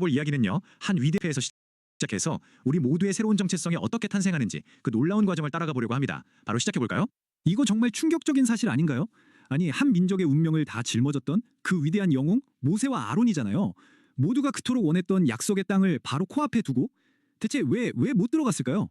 볼 이야기는요, 한 위대회에서 시작해서 우리 모두의 새로운 정체성이 어떻게 탄생하는지 그 놀라운 과정을 따라가 보려고 합니다. 바로 시작해볼까요? 이거 정말 충격적인 사실 아닌가요? 아니, 한 민족의 운명을 다 짊어졌던 그 위대한 영웅 모세와 아론이잖아요. 모두가 그토록 원했던 약속의 땅을 바로 코앞에 두고 대체 왜 못 들어갔을까요?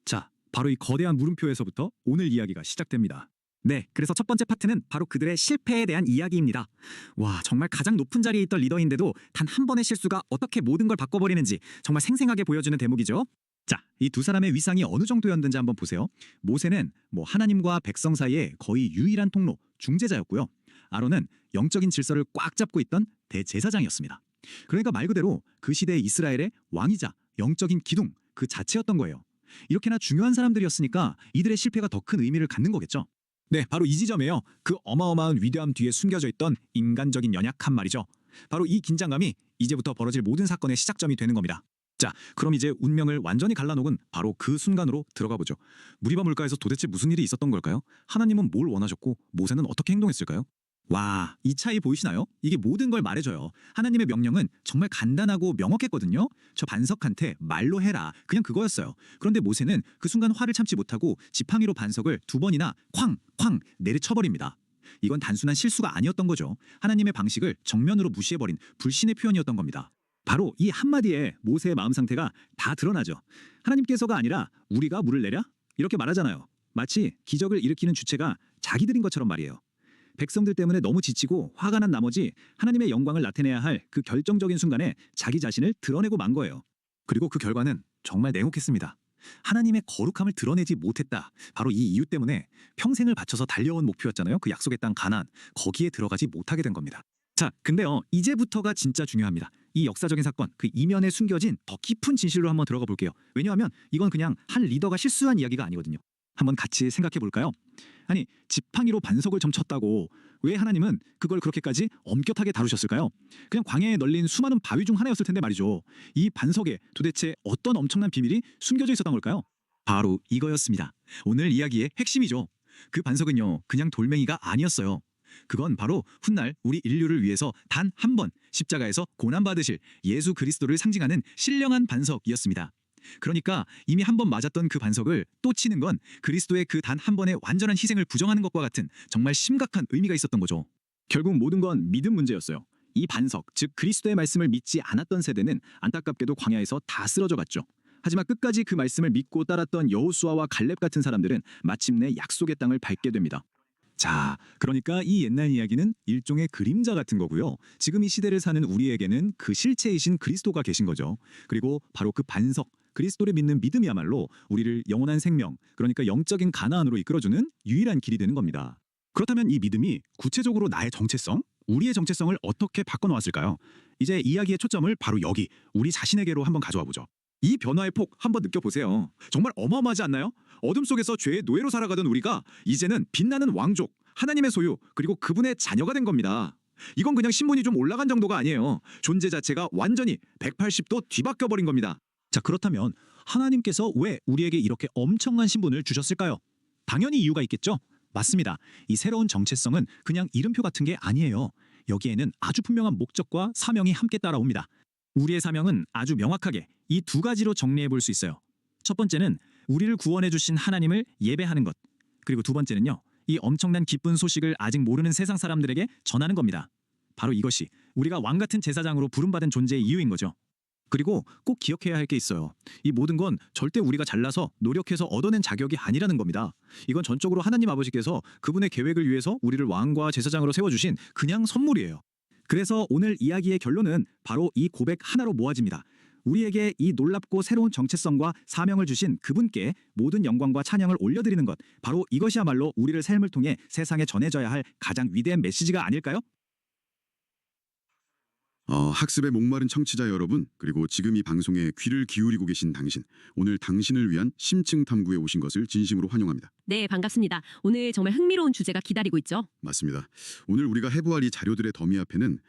자, 바로 이 거대한 물음표에서부터 오늘 이야기가 시작됩니다. 네, 그래서 첫 번째 파트는 바로 그들의 실패에 대한 이야기입니다. 와, 정말 가장 높은 자리에 있던 리더인데도 단 한 번의 실수가 어떻게 모든 걸 바꿔버리는지 정말 생생하게 보여주는 대목이죠. 자, 이 두 사람의 위상이 어느 정도였는지 한번 보세요. 모세는 하나님과 백성 사이에 거의 유일한 통로, 중재자였고요. 아론은 영적인 질서를 꽉 잡고 있던 대제사장이었습니다. 그러니까 말 그대로 그 시대의 이스라엘의 왕이자 영적인 기둥 그 자체였던 거예요. 이렇게나 중요한 사람들이었으니까 이들의 실패가 더 큰 의미를 갖는 거겠죠. 네, 바로 이 지점에요. 그 어마어마한 위대함 뒤에 숨겨져 있던 인간적인 연약함 말이죠. 바로 이 긴장감이 이제부터 벌어질 모든 사건의 시작점이 되는 겁니다. 자, 그럼 이제 운명을 완전히 갈라놓은 바로 그 순간으로 들어가 보죠. 무리바 물가에서 도대체 무슨 일이 있었던 걸까요? 하나님은 뭘 원하셨고 모세는 어떻게 행동했을까요? 와, 이 차이 보이시나요? 이게 모든 걸 말해줘요. 하나님의 명령은 정말 간단하고 명확했거든요. 저 반석한테 말로 해라. 그냥 그거였어요. 그런데 모세는 그 순간 화를 참지 못하고 지팡이로 반석을 두 번이나 쾅쾅 내리쳐버립니다. 이건 단순한 실수가 아니었던 거죠. 하나님의 방식을 정면으로 무시해버린 불신의 표현이었던 겁니다. 바로 이 한마디에 모세의 마음 상태가 다 드러나죠. 하나님께서가 아니라 우리가 물을 내랴? 이렇게 말하잖아요. 마치 기적을 일으키는 주체가 자기들인 것처럼 말이에요. 백성들 때문에 너무 지치고 화가 난 나머지 하나님의 영광을 나타내야 할 그 결정적인 순간에 자기 자신을 드러내고 만 거예요. 그리고 그 결과는 정말 냉혹했습니다. 하나님의 거룩함을 드러내지 못했다. 바로 이 이유 때문에 평생을 바쳐서 달려온 목표였잖아요. 그 약속의 땅 가나안. 거기에 들어가지 못하게 된 겁니다. 자, 근데요, 이제부터가 진짜 중요합니다. 이 역사적인 사건, 그 이면에 숨겨진 더 깊은 진실로 한번 들어가 볼게요. 왜냐하면 이건 그냥 한 리더가 실수한 이야기가 아니거든요. 한번 같이 생각해 볼까요? 아니, 지팡이로 반석을 점쳤다고 왜 하나님은 그걸 그렇게까지 엄격하게 다루셨을까요? 그냥 광야에 널린 수많은 바위 중 하나였을 텐데 말이죠. 이 반석에 도대체 어떤 엄청난 비밀이 숨겨져 있었던 걸까요? 바로 이거였습니다. 오늘 이야기의 핵심이죠. 그 반석은요, 그냥 돌멩이가 아니었어요. 그건 바로 훗날 우리 인류를 위해서 단 한 번 십자가에서 고난받으실 예수 그리스도를 상징하는 신령한 반석이었습니다. 그러니까 이미 한 번 맞았던 그 반석을 또 치는 건 그리스도의 그 단 한 번의 완전한 희생을 부정하는 것과 같은 정말 심각한 의미가 있었던 거죠. 결국 모든 건 믿음 문제였어요. 이 반석, 즉 그리스도의 말씀을 믿지 않았던 세대는 안타깝게도 광야에서 다 쓰러져 갔죠. 하지만 끝까지 그 말씀을 믿고 따랐던 여호수아와 갈렙 같은 사람들은 마침내 약속의 땅을 밟게 됩니다. 자, 그러니까 이 옛날 이야기는 일종의 그림자 같은 거고요. 지금 이 시대를 사는 우리에게는 그 실체이신 그리스도가 계신 거죠. 그리고 바로 그 반석, 그리스도를 믿는 믿음이야말로 우리를 영원한 생명, 그러니까 영적인 가나안으로 이끌어주는 유일한 길이 되는 겁니다. 그렇다면 이 믿음이 구체적으로 나의 정체성, 우리의 정체성을 어떻게 바꿔놓았을까요? 이제 이야기의 초점을 바로 여기, 우리 자신에게로 한번 가져와 보죠. 이 변화의 폭 한번 느껴보세요. 정말 어마어마하지 않나요? 어둠 속에서 죄의 노예로 살아가던 우리가 이제는 빛나는 왕족, 하나님의 소유, 그리고 그분의 자녀가 된 겁니다. 이건 그냥 신분이 좀 올라간 정도가 아니에요. 존재 자체가 완전히 180도 뒤바뀌어버린 겁니다. 자, 그렇다면 하나님께서 왜 우리에게 이렇게 엄청난 신분을 주셨을까요? 당연히 이유가 있겠죠? 맞습니다. 이 새로운 정체성은 그냥 이름표 같은 게 아니에요. 여기에는 아주 분명한 목적과 사명이 함께 따라옵니다. 우리의 사명은 아주 명확하게 이 두 가지로 정리해 볼 수 있어요. 첫 번째는 우리를 구원해 주신 하나님을 예배하는 것. 그리고 두 번째는요, 이 엄청난 기쁜 소식을 아직 모르는 세상 사람들에게 전하는 겁니다. 바로 이것이 우리가 왕 같은 제사장으로 부름받은 존재의 이유인 거죠. 그리고 꼭 기억해야 할 게 있어요. 이 모든 건 절대 우리가 잘나서 노력해서 얻어낸 자격이 아니라는 겁니다. 이건 전적으로 하나님 아버지께서 그분의 계획을 위해서 우리를 왕과 제사장으로 세워주신 그냥 선물이에요. 그래서 오늘 이야기의 결론은 바로 이 고백 하나로 모아집니다. 우리에게 이 놀랍고 새로운 정체성과 사명을 주신 그분께 모든 영광과 찬양을 올려드리는 것, 바로 이것이야말로 우리를 삶을 통해 세상에 전해져야 할 가장 위대한 메시지가 아닐까요? 학습에 목마른 청취자 여러분, 그리고 지금 이 방송에 귀를 기울이고 계신 당신, 오늘 당신을 위한 심층 탐구에 오신 것을 진심으로 환영합니다. 네, 반갑습니다. 오늘 정말 흥미로운 주제가 기다리고 있죠. 맞습니다. 오늘 우리가 해부할 이 자료들의 더미 앞에는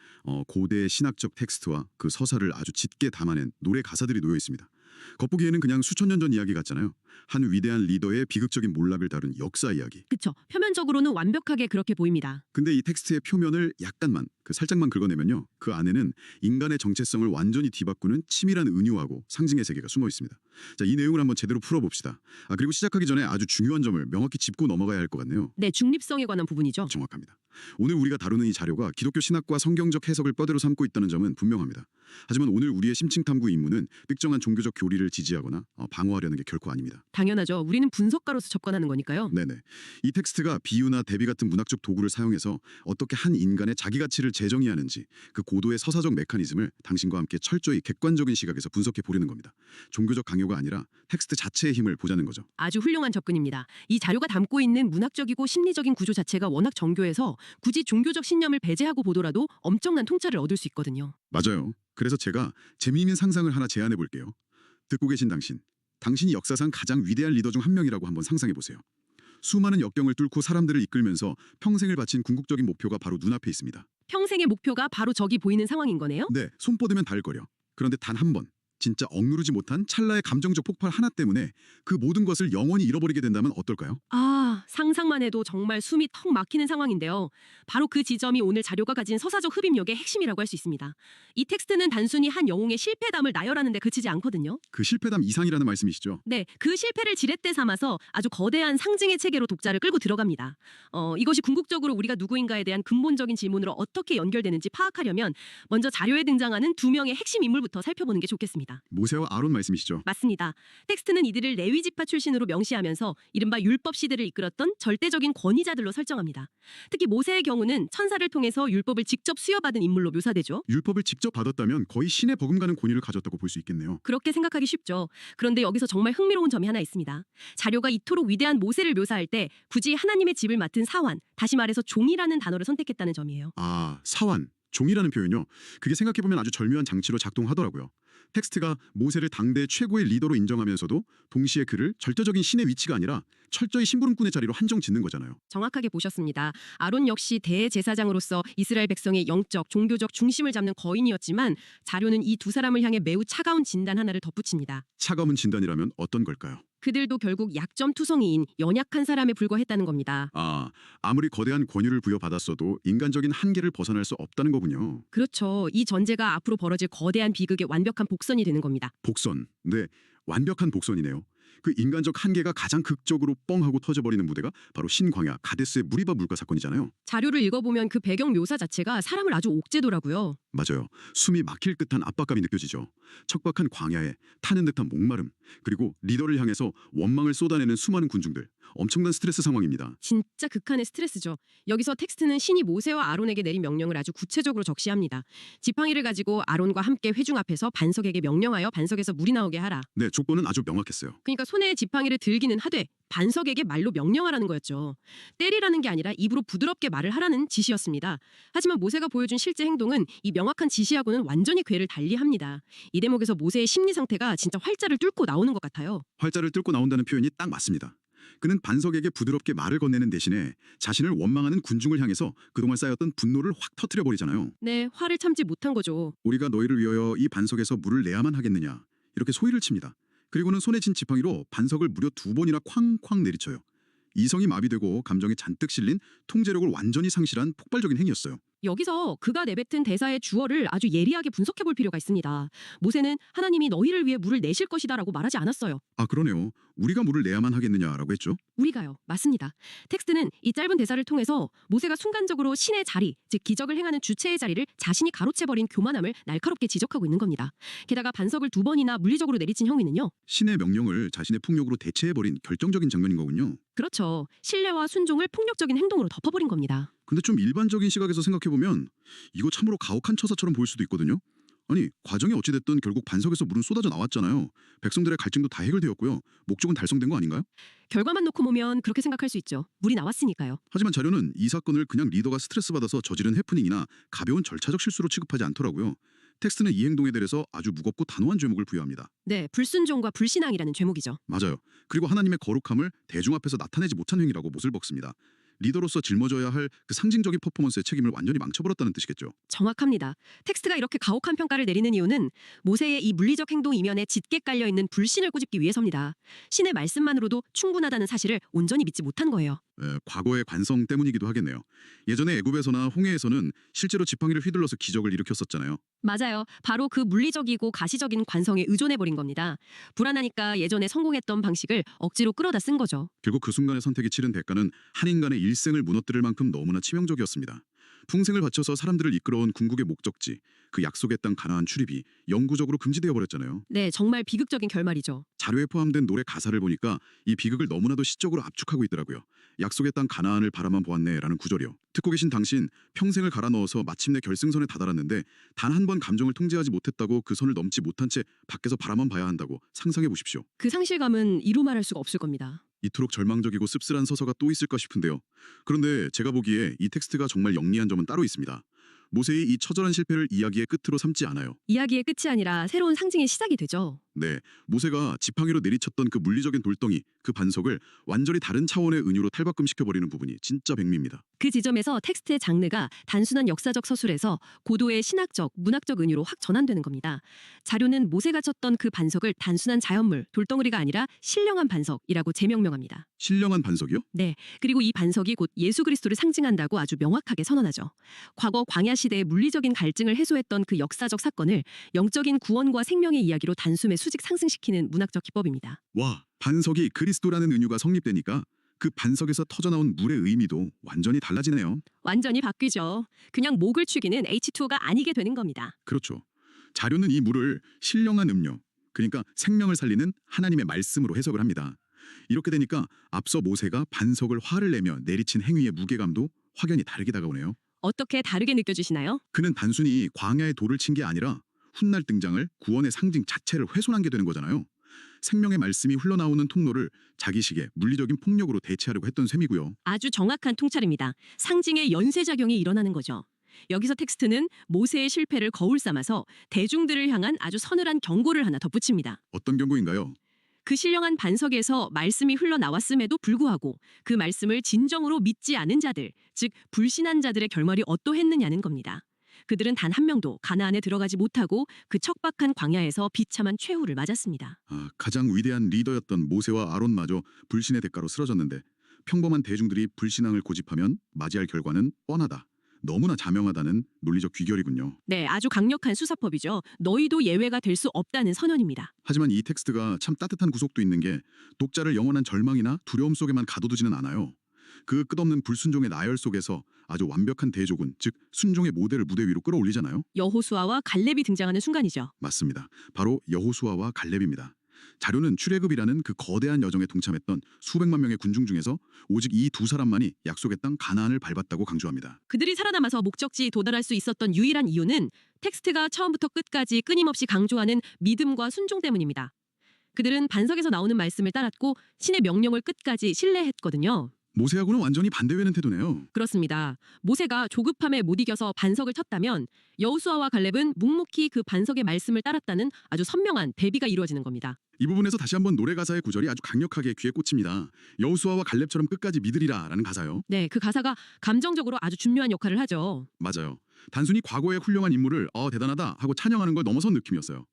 고대 신학적 텍스트와 그 서사를 아주 짙게 담아낸 노래 가사들이 놓여 있습니다. 겉보기에는 그냥 수천 년 전 이야기 같잖아요. 한 위대한 리더의 비극적인 몰락을 다룬 역사 이야기. 그쵸. 표면적으로는 완벽하게 그렇게 보입니다. 근데 이 텍스트의 표면을 약간만, 살짝만 긁어내면요. 그 안에는 인간의 정체성을 완전히 뒤바꾸는 치밀한 은유하고 상징의 세계가 숨어 있습니다. 자, 이 내용을 한번 제대로 풀어봅시다. 그리고 시작하기 전에 아주 중요한 점을 명확히 짚고 넘어가야 할 것 같네요. 네, 중립성에 관한 부분이죠. 정확합니다. 오늘 우리가 다루는 이 자료가 기독교 신학과 성경적 해석을 뼈대로 삼고 있다는 점은 분명합니다. 하지만 오늘 우리의 심층탐구 임무는 삐정한 종교적 교리를 지지하거나 방어하려는 게 결코 아닙니다. 당연하죠. 우리는 분석가로서 접근하는 거니까요. 네네. 이 텍스트가 비유나 대비 같은 문학적 도구를 사용해서 어떻게 한 인간의 자기 가치를 재정의하는지 그 고도의 서사적 메커니즘을 당신과 함께 철저히 객관적인 시각에서 분석해 보려는 겁니다. 종교적 강요가 아니라 텍스트 자체의 힘을 보자는 거죠. 아주 훌륭한 접근입니다. 이 자료가 담고 있는 문학적이고 심리적인 구조 자체가 워낙 정교해서 굳이 종교적 신념을 배제하고 보더라도 엄청난 통찰을 얻을 수 있거든요. 맞아요. 그래서 제가 재미있는 상상을 하나 제안해 볼게요. 듣고 계신 당신이 역사상 가장 위대한 리더 중 한 명이라고 한번 상상해 보세요. 수많은 역경을 뚫고 사람들을 이끌면서 평생을 바친 궁극적인 목표가 바로 눈앞에 있습니다. 평생의 목표가 바로 저기 보이는 상황인 거네요? 네, 손 뻗으면 닿을 거려. 그런데 단 한 번, 진짜 억누르지 못한 찰나의 감정적 폭발 하나 때문에 그 모든 것을 영원히 잃어버리게 된다면 어떨까요? 상상만 해도 정말 숨이 턱 막히는 상황인데요. 바로 그 지점이 오늘 자료가 가진 서사적 흡입력의 핵심이라고 할 수 있습니다. 이 텍스트는 단순히 한 영웅의 실패담을 나열하는 데 그치지 않거든요. 그 실패담 이상이라는 말씀이시죠? 네, 그 실패를 지렛대 삼아서 아주 거대한 상징의 체계로 독자를 끌고 들어갑니다. 이것이 궁극적으로 우리가 누구인가에 대한 근본적인 질문으로 어떻게 연결되는지 파악하려면 먼저 자료에 등장하는 두 명의 핵심 인물부터 살펴보는 게 좋겠습니다. 모세와 아론 말씀이시죠? 맞습니다. 텍스트는 이들을 레위 지파 출신으로 명시하면서 이른바 율법 시대를 이끌었던 절대적인 권위자들로 설정합니다. 특히 모세의 경우는 천사를 통해서 율법을 직접 수여받은 인물로 묘사되죠. 율법을 직접 받았다면 거의 신의 버금가는 권위를 가졌다고 볼 수 있겠네요. 그렇게 생각하기 쉽죠. 그런데 여기서 정말 흥미로운 점이 하나 있습니다. 자료가 이토록 위대한 모세를 묘사할 때 굳이 하나님의 집을 맡은 사환, 다시 말해서 종이라는 단어를 선택했다는 점이에요. 사환, 종이라는 표현요. 그게 생각해보면 아주 절묘한 장치로 작동하더라고요. 텍스트가 모세를 당대 최고의 리더로 인정하면서도 동시에 그를 절대적인 신의 위치가 아니라 철저히 심부름꾼의 자리로 한정 짓는 거잖아요. 정확하게 보셨습니다. 아론 역시 대제사장으로서 이스라엘 백성의 영적, 종교적 중심을 잡는 거인이었지만 자료는 이 두 사람을 향해 매우 차가운 진단 하나를 덧붙입니다. 차가운 진단이라면 어떤 걸까요? 그들도 결국 약점투성이인 연약한 사람에 불과했다는 겁니다. 아무리 거대한 권위를 부여받았어도 인간적인 한계를 벗어날 수 없다는 거군요. 그렇죠. 이 전제가 앞으로 벌어질 거대한 비극의 완벽한 복선이 되는 겁니다. 복선. 네, 완벽한 복선이네요. 그 인간적 한계가 가장 극적으로 뻥하고 터져버리는 무대가 바로 신광야 가데스의 무리바 물가 사건이잖아요. 자료를 읽어보면 그 배경 묘사 자체가 사람을 아주 옥죄더라고요. 맞아요. 숨이 막힐 듯한 압박감이 느껴지죠. 척박한 광야에 타는 듯한 목마름, 그리고 리더를 향해서 원망을 쏟아내는 수많은 군중들. 엄청난 스트레스 상황입니다. 진짜 극한의 스트레스죠. 여기서 텍스트는 신이 모세와 아론에게 내린 명령을 아주 구체적으로 적시합니다. 지팡이를 가지고 아론과 함께 회중 앞에서 반석에게 명령하여 반석에서 물이 나오게 하라. 네, 조건은 아주 명확했어요. 그러니까 손에 지팡이를 들기는 하되 반석에게 말로 명령하라는 거였죠. 때리라는 게 아니라 입으로 부드럽게 말을 하라는 지시였습니다. 하지만 모세가 보여준 실제 행동은 이 명확한 지시하고는 완전히 궤를 달리합니다. 이 대목에서 모세의 심리 상태가 진짜 활자를 뚫고 나오는 것 같아요. 활자를 뚫고 나온다는 표현이 딱 맞습니다. 그는 반석에게 부드럽게 말을 건네는 대신에 자신을 원망하는 군중을 향해서 그동안 쌓였던 분노를 확 터뜨려 버리잖아요. 네, 화를 참지 못한 거죠. 우리가 너희를 위하여 이 반석에서 물을 내야만 하겠느냐, 이렇게 소리를 칩니다. 그리고는 손에 쥔 지팡이로 반석을 무려 2번이나 쾅쾅 내리쳐요. 이성이 마비되고 감정에 잔뜩 실린 통제력을 완전히 상실한 폭발적인 행위였어요. 여기서 그가 내뱉은 대사의 주어를 아주 예리하게 분석해 볼 필요가 있습니다. 모세는 하나님이 너희를 위해 물을 내실 것이다라고 말하지 않았어요. 그러네요. 우리가 물을 내야만 하겠느냐라고 했죠. 우리가요. 맞습니다. 텍스트는 이 짧은 대사를 통해서 모세가 순간적으로 신의 자리, 즉 기적을 행하는 주체의 자리를 자신이 가로채버린 교만함을 날카롭게 지적하고 있는 겁니다. 게다가 반석을 2번이나 물리적으로 내리친 행위는요. 신의 명령을 자신의 폭력으로 대체해버린 결정적인 장면인 거군요. 그렇죠. 신뢰와 순종을 폭력적인 행동으로 덮어버린 겁니다. 근데 좀 일반적인 시각에서 생각해보면 이거 참으로 가혹한 처사처럼 보일 수도 있거든요. 아니, 과정이 어찌됐든 결국 반석에서 물은 쏟아져 나왔잖아요. 백성들의 갈증도 다 해결되었고요. 목적은 달성된 거 아닌가요? 결과만 놓고 보면 그렇게 생각할 수 있죠. 물이 나왔으니까요. 하지만 자료는 이 사건을 그냥 리더가 스트레스 받아서 저지른 해프닝이나 가벼운 절차적 실수로 취급하지 않더라고요. 텍스트는 이 행동에 대해서 아주 무겁고 단호한 죄목을 부여합니다. 네, 불순종과 불신앙이라는 죄목이죠. 맞아요. 그리고 하나님의 거룩함을 대중 앞에서 나타내지 못한 행위라고 못을 박습니다. 리더로서 짊어져야 할 그 상징적인 퍼포먼스의 책임을 완전히 망쳐버렸다는 뜻이겠죠. 정확합니다. 텍스트가 이렇게 가혹한 평가를 내리는 이유는 모세의 이 물리적 행동 이면에 짙게 깔려있는 불신을 꼬집기 위해서입니다. 신의 말씀만으로도 충분하다는 사실을 온전히 믿지 못한 거예요. 과거의 관성 때문이기도 하겠네요. 예전에 애굽에서나 홍해에서는 실제로 지팡이를 휘둘러서 기적을 일으켰었잖아요. 맞아요. 바로 그 물리적이고 가시적인 관성에 의존해버린 겁니다. 불안하니까 예전에 성공했던 방식을 억지로 끌어다 쓴 거죠. 결국 그 순간의 선택이 치른 대가는 한 인간의 일생을 무너뜨릴 만큼 너무나 치명적이었습니다. 풍생을 바쳐서 사람들을 이끌어온 궁극의 목적지, 그 약속의 땅 가나안 출입이 영구적으로 금지되어 버렸잖아요. 네, 정말 비극적인 결말이죠. 자료에 포함된 노래 가사를 보니까 이 비극을 너무나도 시적으로 압축하고 있더라고요. 약속의 땅 가나안을 바라만 보았네라는 구절이요. 듣고 계신 당신 평생을 갈아 넣어서 마침내 결승선에 다다랐는데 단 한 번 감정을 통제하지 못했다고 그 선을 넘지 못한 채 밖에서 바라만 봐야 한다고 상상해 보십시오. 그 상실감은 이루 말할 수가 없을 겁니다. 이토록 절망적이고 씁쓸한 서사가 또 있을까 싶은데요. 그런데 제가 보기에 이 텍스트가 정말 영리한 점은 따로 있습니다. 모세의 이 처절한 실패를 이야기의 끝으로 삼지 않아요. 이야기의 끝이 아니라 새로운 상징의 시작이 되죠. 네, 모세가 지팡이로 내리쳤던 그 물리적인 돌덩이, 그 반석을 완전히 다른 차원의 은유로 탈바꿈시켜버리는 부분이 진짜 백미입니다. 그 지점에서 텍스트의 장르가 단순한 역사적 서술에서 고도의 신학적, 문학적 은유로 확 전환되는 겁니다. 자료는 모세가 쳤던 그 반석을 단순한 자연물, 돌덩어리가 아니라 신령한 반석이라고 재명명합니다. 신령한 반석이요? 네, 그리고 이 반석이 곧 예수 그리스도를 상징한다고 아주 명확하게 선언하죠. 과거 광야 시대의 물리적인 갈증을 해소했던 그 역사적 사건을 영적인 구원과 생명의 이야기로 단숨에 수직 상승시키는 문학적 기법입니다. 와, 반석이 그리스도라는 은유가 성립되니까 그 반석에서 터져나온 물의 의미도 완전히 달라지네요. 완전히 바뀌죠. 그냥 목을 축이는 H2O가 아니게 되는 겁니다. 그렇죠. 자료는 이 물을 신령한 음료, 그러니까 생명을 살리는 하나님의 말씀으로 해석을 합니다. 이렇게 되니까 앞서 모세가 반석을 화를 내며 내리친 행위의 무게감도 확연히 다르게 다가오네요. 어떻게 다르게 느껴지시나요? 그는 단순히 광야에 돌을 친 게 아니라 훗날 등장을 구원의 상징 자체를 훼손한 게 되는 거잖아요. 생명의 말씀이 흘러나오는 통로를 자기식의 물리적인 폭력으로 대체하려고 했던 셈이고요. 아주 정확한 통찰입니다. 상징의 연쇄작용이 일어나는 거죠. 여기서 텍스트는 모세의 실패를 거울 삼아서 대중들을 향한 아주 서늘한 경고를 하나 덧붙입니다. 어떤 경고인가요? 그 신령한 반석에서 말씀이 흘러나왔음에도 불구하고 그 말씀을 진정으로 믿지 않은 자들, 즉 불신한 자들의 결말이 어떠했느냐는 겁니다. 그들은 단 한 명도 가나안에 들어가지 못하고 그 척박한 광야에서 비참한 최후를 맞았습니다. 가장 위대한 리더였던 모세와 아론마저 불신의 대가로 쓰러졌는데 평범한 대중들이 불신앙을 고집하면 맞이할 결과는 뻔하다. 너무나 자명하다는 논리적 귀결이군요. 네, 아주 강력한 수사법이죠. 너희도 예외가 될 수 없다는 선언입니다. 하지만 이 텍스트가 참 따뜻한 구석도 있는 게 독자를 영원한 절망이나 두려움 속에만 가둬두지는 않아요. 그 끝없는 불순종의 나열 속에서 아주 완벽한 대조군, 즉 순종의 모델을 무대 위로 끌어올리잖아요. 여호수아와 갈렙이 등장하는 순간이죠. 맞습니다. 바로 여호수아와 갈렙입니다. 자료는 출애굽이라는 그 거대한 여정에 동참했던 수백만 명의 군중 중에서 오직 이 두 사람만이 약속의 땅 가나안을 밟았다고 강조합니다. 그들이 살아남아서 목적지에 도달할 수 있었던 유일한 이유는 텍스트가 처음부터 끝까지 끊임없이 강조하는 믿음과 순종 때문입니다. 그들은 반석에서 나오는 말씀을 따랐고 신의 명령을 끝까지 신뢰했거든요. 모세하고는 완전히 반대되는 태도네요. 그렇습니다. 모세가 조급함에 못 이겨서 반석을 쳤다면 여호수아와 갈렙은 묵묵히 그 반석의 말씀을 따랐다는 아주 선명한 대비가 이루어지는 겁니다. 이 부분에서 다시 한번 노래 가사의 구절이 아주 강력하게 귀에 꽂힙니다. 여호수아와 갈렙처럼 끝까지 믿으리라라는 가사요. 네, 그 가사가 감정적으로 아주 중요한 역할을 하죠. 맞아요. 단순히 과거의 훌륭한 인물을 대단하다 하고 찬양하는 걸 넘어선 느낌이었어요.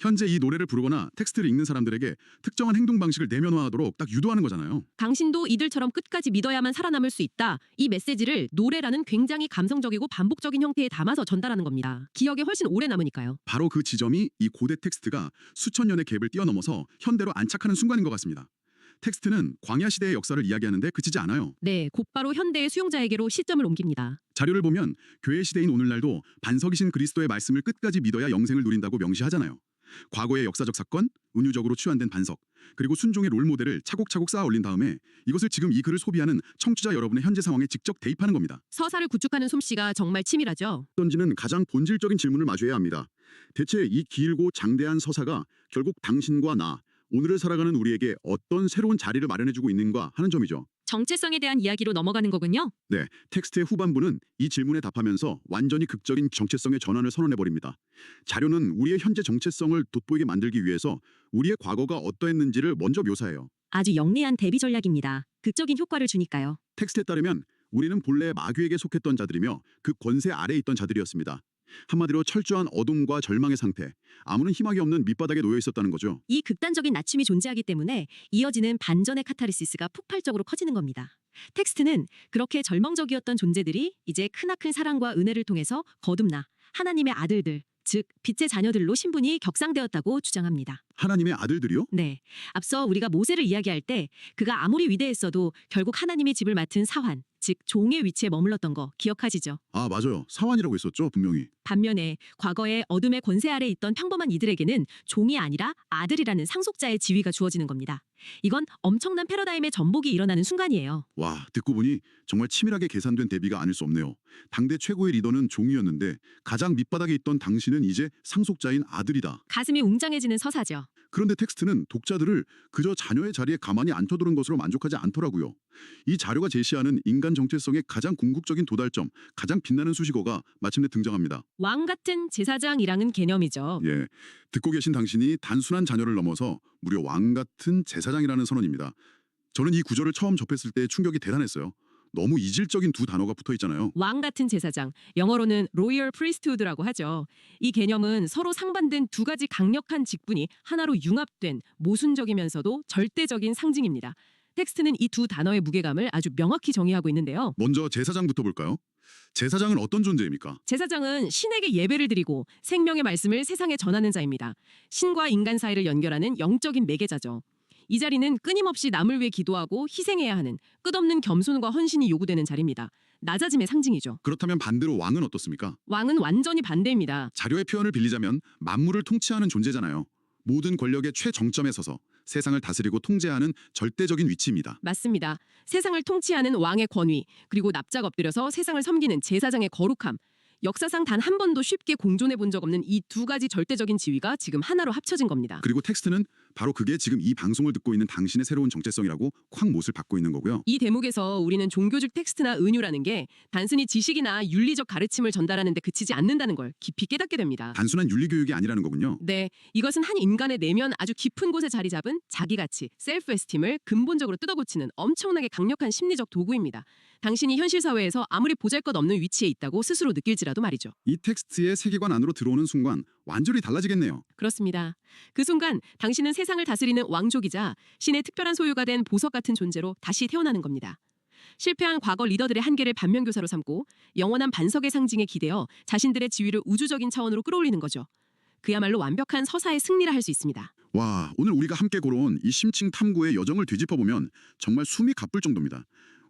현재 이 노래를 부르거나 텍스트를 읽는 사람들에게 특정한 행동 방식을 내면화하도록 딱 유도하는 거잖아요. 당신도 이들처럼 끝까지 믿어야만 살아남을 수 있다. 이 메시지를 노래라는 굉장히 감성적이고 반복적인 형태에 담아서 전달하는 겁니다. 기억에 훨씬 오래 남으니까요. 바로 그 지점이 이 고대 텍스트가 수천 년의 갭을 뛰어넘어서 현대로 안착하는 순간인 것 같습니다. 텍스트는 광야 시대의 역사를 이야기하는데 그치지 않아요. 네, 곧바로 현대의 수용자에게로 시점을 옮깁니다. 자료를 보면 교회 시대인 오늘날도 반석이신 그리스도의 말씀을 끝까지 믿어야 영생을 누린다고 명시하잖아요. 과거의 역사적 사건, 은유적으로 치환된 반석, 그리고 순종의 롤모델을 차곡차곡 쌓아 올린 다음에 이것을 지금 이 글을 소비하는 청취자 여러분의 현재 상황에 직접 대입하는 겁니다. 서사를 구축하는 솜씨가 정말 치밀하죠. 던지는 가장 본질적인 질문을 마주해야 합니다. 대체 이 길고 장대한 서사가 결국 당신과 나, 오늘을 살아가는 우리에게 어떤 새로운 자리를 마련해주고 있는가 하는 점이죠. 정체성에 대한 이야기로 넘어가는 거군요. 네, 텍스트의 후반부는 이 질문에 답하면서 완전히 극적인 정체성의 전환을 선언해버립니다. 자료는 우리의 현재 정체성을 돋보이게 만들기 위해서 우리의 과거가 어떠했는지를 먼저 묘사해요. 아주 영리한 대비 전략입니다. 극적인 효과를 주니까요. 텍스트에 따르면 우리는 본래 마귀에게 속했던 자들이며 그 권세 아래에 있던 자들이었습니다. 한마디로 철저한 어둠과 절망의 상태, 아무런 희망이 없는 밑바닥에 놓여 있었다는 거죠. 이 극단적인 낮춤이 존재하기 때문에 이어지는 반전의 카타르시스가 폭발적으로 커지는 겁니다. 텍스트는 그렇게 절망적이었던 존재들이 이제 크나큰 사랑과 은혜를 통해서 거듭나 하나님의 아들들, 즉 빛의 자녀들로 신분이 격상되었다고 주장합니다. 하나님의 아들들이요? 네, 앞서 우리가 모세를 이야기할 때 그가 아무리 위대했어도 결국 하나님의 집을 맡은 사환, 즉 종의 위치에 머물렀던 거 기억하시죠? 아, 맞아요. 사환이라고 했었죠, 분명히. 반면에 과거에 어둠의 권세 아래 있던 평범한 이들에게는 종이 아니라 아들이라는 상속자의 지위가 주어지는 겁니다. 이건 엄청난 패러다임의 전복이 일어나는 순간이에요. 와, 듣고 보니 정말 치밀하게 계산된 대비가 아닐 수 없네요. 당대 최고의 리더는 종이었는데 가장 밑바닥에 있던 당신은 이제 상속자인 아들이다. 가슴이 웅장해지는 서사죠. 그런데 텍스트는 독자들을 그저 자녀의 자리에 가만히 앉혀두는 것으로 만족하지 않더라고요. 이 자료가 제시하는 인간 정체성의 가장 궁극적인 도달점, 가장 빛나는 수식어가 마침내 등장합니다. 왕 같은 제사장이라는 개념이죠. 예, 듣고 계신 당신이 단순한 자녀를 넘어서 무려 왕 같은 제사장이라는 선언입니다. 저는 이 구절을 처음 접했을 때 충격이 대단했어요. 너무 이질적인 두 단어가 붙어 있잖아요. 왕 같은 제사장, 영어로는 로열 프리스트후드라고 하죠. 이 개념은 서로 상반된 두 가지 강력한 직분이 하나로 융합된 모순적이면서도 절대적인 상징입니다. 텍스트는 이 두 단어의 무게감을 아주 명확히 정의하고 있는데요. 먼저 제사장부터 볼까요? 제사장은 어떤 존재입니까? 제사장은 신에게 예배를 드리고 생명의 말씀을 세상에 전하는 자입니다. 신과 인간 사이를 연결하는 영적인 매개자죠. 이 자리는 끊임없이 남을 위해 기도하고 희생해야 하는 끝없는 겸손과 헌신이 요구되는 자리입니다. 낮아짐의 상징이죠. 그렇다면 반대로 왕은 어떻습니까? 왕은 완전히 반대입니다. 자료의 표현을 빌리자면 만물을 통치하는 존재잖아요. 모든 권력의 최정점에 서서 세상을 다스리고 통제하는 절대적인 위치입니다. 맞습니다. 세상을 통치하는 왕의 권위, 그리고 납작 엎드려서 세상을 섬기는 제사장의 거룩함. 역사상 단 한 번도 쉽게 공존해 본 적 없는 이 두 가지 절대적인 지위가 지금 하나로 합쳐진 겁니다. 그리고 텍스트는 바로 그게 지금 이 방송을 듣고 있는 당신의 새로운 정체성이라고 콱 못을 받고 있는 거고요. 이 대목에서 우리는 종교적 텍스트나 은유라는 게 단순히 지식이나 윤리적 가르침을 전달하는 데 그치지 않는다는 걸 깊이 깨닫게 됩니다. 단순한 윤리교육이 아니라는 거군요. 네, 이것은 한 인간의 내면 아주 깊은 곳에 자리 잡은 자기가치, 셀프 에스팀을 근본적으로 뜯어고치는 엄청나게 강력한 심리적 도구입니다. 당신이 현실 사회에서 아무리 보잘것없는 위치에 있다고 스스로 느낄지라도 말이죠. 이 텍스트의 세계관 안으로 들어오는 순간 완전히 달라지겠네요. 그렇습니다. 그 순간 당신은 세상을 다스리는 왕족이자 신의 특별한 소유가 된 보석 같은 존재로 다시 태어나는 겁니다. 실패한 과거 리더들의 한계를 반면교사로 삼고 영원한 반석의 상징에 기대어 자신들의 지위를 우주적인 차원으로 끌어올리는 거죠. 그야말로 완벽한 서사의 승리라 할 수 있습니다. 와, 오늘 우리가 함께 걸어온 이 심층 탐구의 여정을 되짚어보면 정말 숨이 가쁠 정도입니다.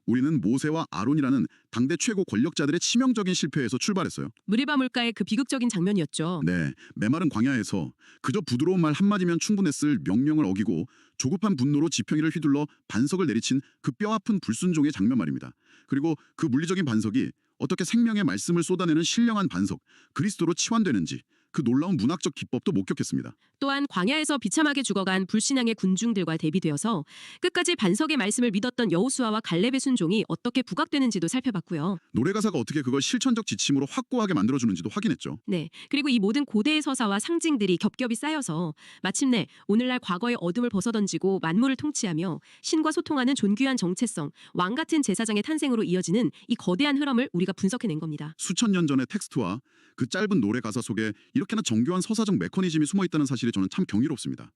우리는 모세와 아론이라는 당대 최고 권력자들의 치명적인 실패에서 출발했어요. 무리바 물가의 그 비극적인 장면이었죠. 네, 메마른 광야에서 그저 부드러운 말 한마디면 충분했을 명령을 어기고 조급한 분노로 지팡이를 휘둘러 반석을 내리친 그 뼈아픈 불순종의 장면 말입니다. 그리고 그 물리적인 반석이 어떻게 생명의 말씀을 쏟아내는 신령한 반석, 그리스도로 치환되는지 그 놀라운 문학적 기법도 목격했습니다. 또한 광야에서 비참하게 죽어간 불신앙의 군중들과 대비되어서 끝까지 반석의 말씀을 믿었던 여호수아와 갈렙의 순종이 어떻게 부각되는지도 살펴봤고요. 노래 가사가 어떻게 그걸 실천적 지침으로 확고하게 만들어주는지도 확인했죠. 네, 그리고 이 모든 고대의 서사와 상징들이 겹겹이 쌓여서 마침내 오늘날 과거의 어둠을 벗어던지고 만물을 통치하며 신과 소통하는 존귀한 정체성, 왕 같은 제사장의 탄생으로 이어지는 이 거대한 흐름을 우리가 분석해낸 겁니다. 수천 년 전의 텍스트와 그 짧은 노래 가사 속에 이렇게나 정교한 서사적 메커니즘이 숨어있다는 사실이 저는 참 경이롭습니다.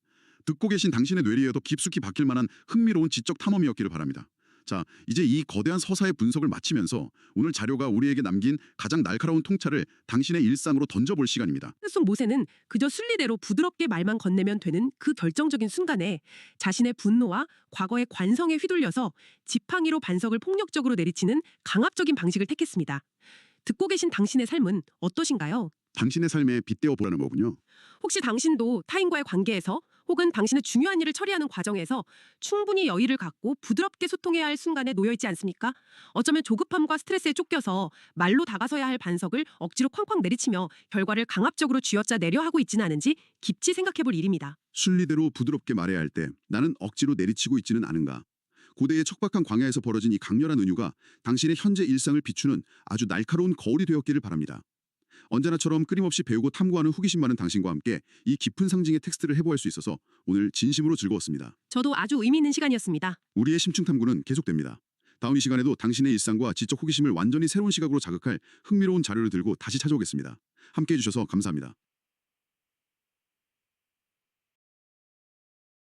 듣고 계신 당신의 뇌리에도 깊숙이 박힐 만한 흥미로운 지적 탐험이었기를 바랍니다. 자, 이제 이 거대한 서사의 분석을 마치면서 오늘 자료가 우리에게 남긴 가장 날카로운 통찰을 당신의 일상으로 던져볼 시간입니다. 속 모세는 그저 순리대로 부드럽게 말만 건네면 되는 그 결정적인 순간에 자신의 분노와 과거의 관성에 휘둘려서 지팡이로 반석을 폭력적으로 내리치는 강압적인 방식을 택했습니다. 듣고 계신 당신의 삶은 어떠신가요? 당신의 삶에 빗대어 보라는 거군요. 혹시 당신도 타인과의 관계에서 혹은 당신의 중요한 일을 처리하는 과정에서 충분히 여유를 갖고 부드럽게 소통해야 할 순간에 놓여 있지 않습니까? 어쩌면 조급함과 스트레스에 쫓겨서 말로 다가서야 할 반석을 억지로 쾅쾅 내리치며 결과를 강압적으로 쥐어짜 내려 하고 있지는 않은지 깊이 생각해 볼 일입니다. 순리대로 부드럽게 말해야 할 때 나는 억지로 내리치고 있지는 않은가? 고대의 척박한 광야에서 벌어진 이 강렬한 은유가 당신의 현재 일상을 비추는 아주 날카로운 거울이 되었기를 바랍니다. 언제나처럼 끊임없이 배우고 탐구하는 호기심 많은 당신과 함께 이 깊은 상징의 텍스트를 해보할 수 있어서 오늘 진심으로 즐거웠습니다. 저도 아주 의미 있는 시간이었습니다. 우리의 심층 탐구는 계속됩니다. 다음 이 시간에도 당신의 일상과 지적 호기심을 완전히 새로운 시각으로 자극할 흥미로운 자료를 들고 다시 찾아오겠습니다. 함께해 주셔서 감사합니다.